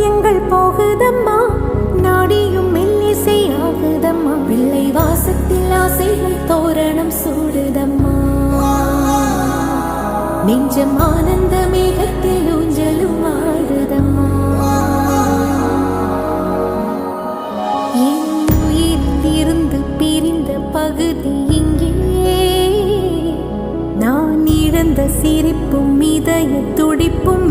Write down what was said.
எங்கள் போகுதம்மா, நாடியும் மெல்லிசை ஆகுதம்மா, பிள்ளை வாசத்தில் ஆசைகள் தோரணம் சூடுதம்மா. நெஞ்சம் ஆனந்த மேகத்தில் ஊஞ்சலும் ஆடுதம்மா. என் உயிரிலிருந்து பிரிந்த பகுதி இங்கே, நான் இழந்த சிரிப்பும் இதய துடிப்பும்